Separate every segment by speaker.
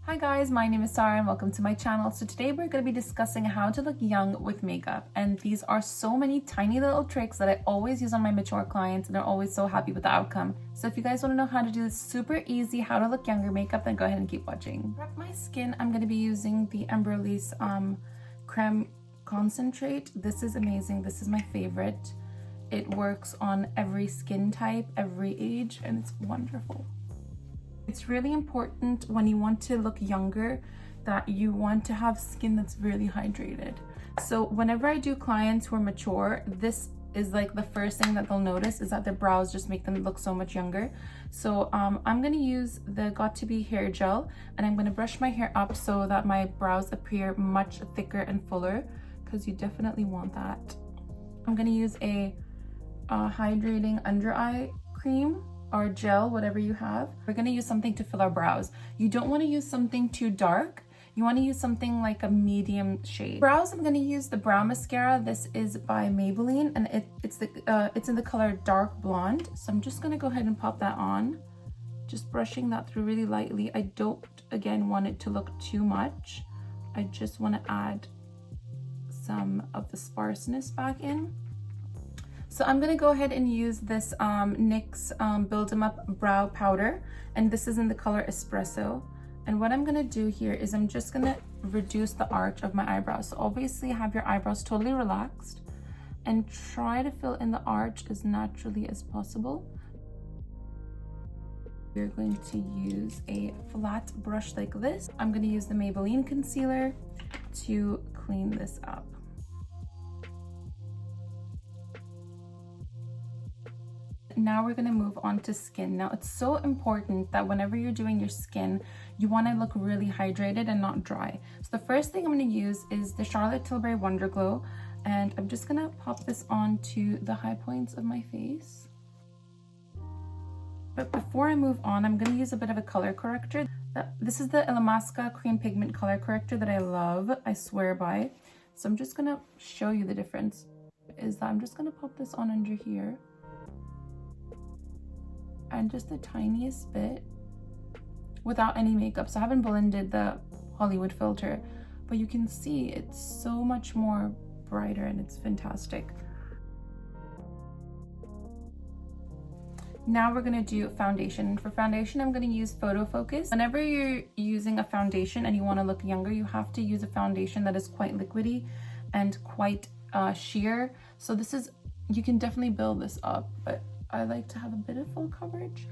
Speaker 1: Hi guys, my name is Sarah and welcome to my channel. So today we're going to be discussing how to look young with makeup, and these are so many tiny little tricks that I always use on my mature clients and they're always so happy with the outcome. So if you guys want to know how to do this super easy, how to look younger makeup, then go ahead and keep watching. For my skin, I'm going to be using the EMBRYOLISSE Creme Concentrate. This is amazing. This is my favorite. It works on every skin type, every age, and it's wonderful. It's really important when you want to look younger that you want to have skin that's really hydrated. So whenever I do clients who are mature, this is like the first thing that they'll notice is that their brows just make them look so much younger. So I'm going to use the Got2b hair gel, and I'm going to brush my hair up so that my brows appear much thicker and fuller, because you definitely want that. I'm going to use a hydrating under eye cream or gel, whatever you have. We're going to use something to fill our brows. You don't want to use something too dark. You want to use something like a medium shade. Brows, I'm going to use the brow mascara. This is by Maybelline, and it's in the color dark blonde. So I'm just going to go ahead and pop that on, just brushing that through really lightly. I don't again want it to look too much. I just want to add some of the sparseness back in. So I'm going to go ahead and use this NYX Build 'Em Up Brow Powder, and this is in the color Espresso. And what I'm going to do here is I'm just going to reduce the arch of my eyebrows. So obviously have your eyebrows totally relaxed and try to fill in the arch as naturally as possible. We're going to use a flat brush like this. I'm going to use the Maybelline concealer to clean this up. Now we're going to move on to skin. Now it's so important that whenever you're doing your skin, you want to look really hydrated and not dry. So the first thing I'm going to use is the Charlotte Tilbury Wonder Glow, and I'm just going to pop this onto the high points of my face. But before I move on, I'm going to use a bit of a color corrector. This is the Illamasqua Cream Pigment Color Corrector that I love, I swear by. So I'm just going to show you the difference. Is that I'm just going to pop this on under here, and just the tiniest bit without any makeup. So I haven't blended the Hollywood filter, but you can see it's so much more brighter and it's fantastic. Now we're going to do foundation. For foundation, I'm going to use Photo Focus. Whenever you're using a foundation and you want to look younger, you have to use a foundation that is quite liquidy and quite sheer. So this is, you can definitely build this up, but I like to have a bit of full coverage.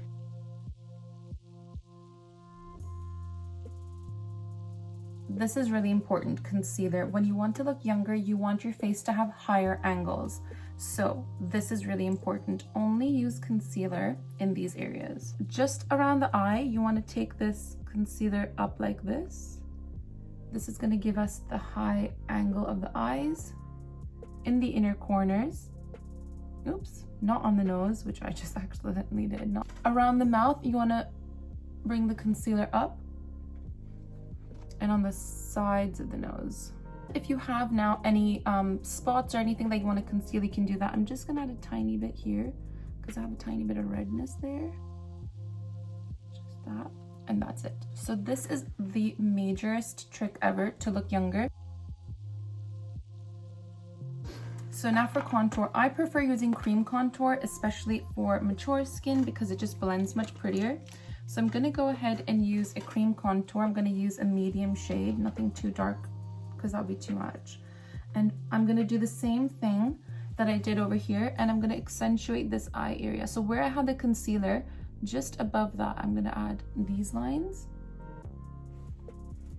Speaker 1: This is really important, concealer. When you want to look younger, you want your face to have higher angles. So this is really important. Only use concealer in these areas. Just around the eye, you want to take this concealer up like this. This is going to give us the high angle of the eyes. In the inner corners, oops, not on the nose, which I just accidentally did. Not around the mouth, you want to bring the concealer up, and on the sides of the nose. If you have now any spots or anything that you want to conceal, you can do that. I'm just gonna add a tiny bit here because I have a tiny bit of redness there. Just that, and that's it. So this is the majorest trick ever to look younger. So now for contour, I prefer using cream contour, especially for mature skin, because it just blends much prettier. So I'm going to go ahead and use a cream contour. I'm going to use a medium shade, nothing too dark because that'll be too much. And I'm going to do the same thing that I did over here, and I'm going to accentuate this eye area. So where I had the concealer, just above that, I'm going to add these lines.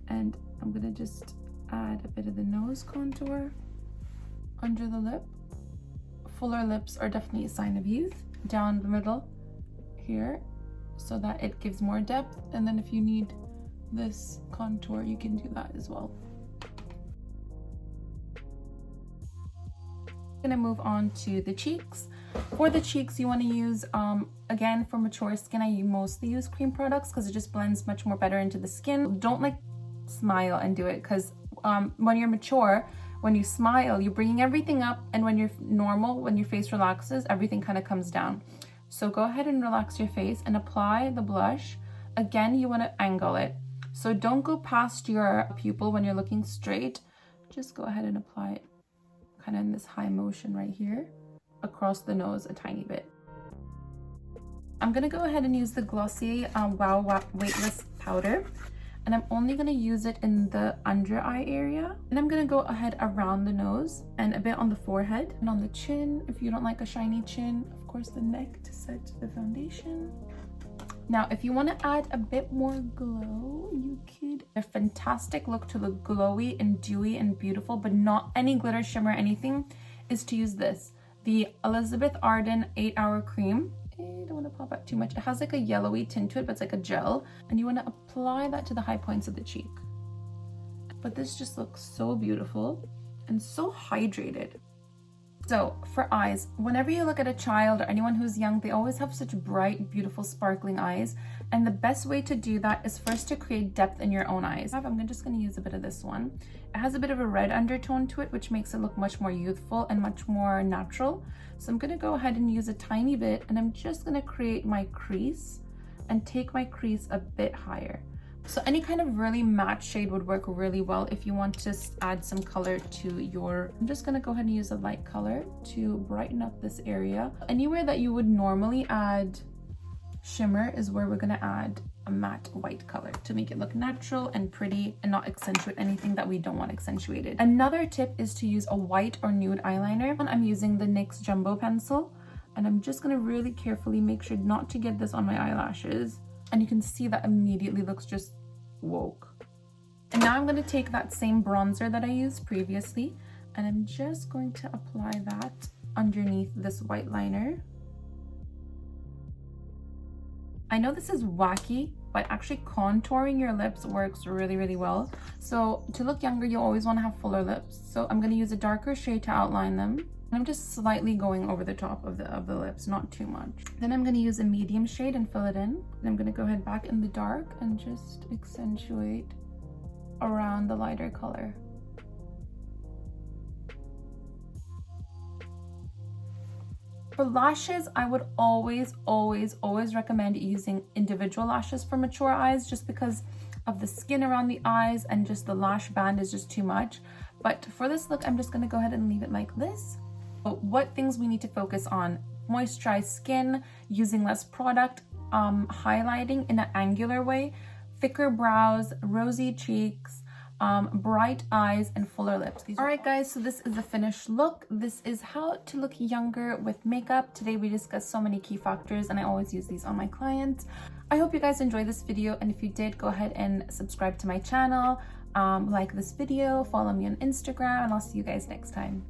Speaker 1: And I'm going to just add a bit of the nose contour under the lip. Fuller lips are definitely a sign of youth. Down the middle here, so that it gives more depth. And then if you need this contour, you can do that as well. I'm gonna move on to the cheeks. For the cheeks, you want to use again, for mature skin, I mostly use cream products because it just blends much more better into the skin. Don't like smile and do it, because when you're mature, when you smile, you're bringing everything up, and when you're normal, when your face relaxes, everything kind of comes down. So go ahead and relax your face and apply the blush. Again, you want to angle it. So don't go past your pupil when you're looking straight. Just go ahead and apply it kind of in this high motion right here across the nose a tiny bit. I'm gonna go ahead and use the Glossier Wowder weightless powder, and I'm only gonna use it in the under eye area. And I'm gonna go ahead around the nose and a bit on the forehead and on the chin. If you don't like a shiny chin, of course the neck to set the foundation. Now, if you want to add a bit more glow, you could. A fantastic look to look glowy and dewy and beautiful, but not any glitter, shimmer, anything, is to use this. The Arden 8-hour cream. I don't want to pop out too much. It has like a yellowy tint to it, but it's like a gel. And you want to apply that to the high points of the cheek. But this just looks so beautiful and so hydrated. So for eyes, whenever you look at a child or anyone who's young, they always have such bright, beautiful, sparkling eyes. And the best way to do that is first to create depth in your own eyes. I'm just going to use a bit of this one. It has a bit of a red undertone to it, which makes it look much more youthful and much more natural. So I'm going to go ahead and use a tiny bit, and I'm just going to create my crease and take my crease a bit higher. So any kind of really matte shade would work really well if you want to add some color to your... I'm just gonna go ahead and use a light color to brighten up this area. Anywhere that you would normally add shimmer is where we're gonna add a matte white color to make it look natural and pretty and not accentuate anything that we don't want accentuated. Another tip is to use a white or nude eyeliner. I'm using the NYX Jumbo pencil, and I'm just gonna really carefully make sure not to get this on my eyelashes. And you can see that immediately looks just woke. And now I'm going to take that same bronzer that I used previously, and I'm just going to apply that underneath this white liner. I know this is wacky, but actually contouring your lips works really, really well. So to look younger, you always want to have fuller lips. So I'm going to use a darker shade to outline them. I'm just slightly going over the top of the lips, not too much. Then I'm going to use a medium shade and fill it in. And I'm going to go ahead back in the dark and just accentuate around the lighter color. For lashes, I would always recommend using individual lashes for mature eyes, just because of the skin around the eyes and just the lash band is just too much. But for this look, I'm just going to go ahead and leave it like this. But what things we need to focus on: moisturized skin, using less product, highlighting in an angular way, thicker brows, rosy cheeks, bright eyes, and fuller lips. All right guys, so this is the finished look. This is how to look younger with makeup. Today we discussed so many key factors, and I always use these on my clients. I hope you guys enjoyed this video, and if you did, go ahead and subscribe to my channel, like this video, follow me on Instagram, and I'll see you guys next time.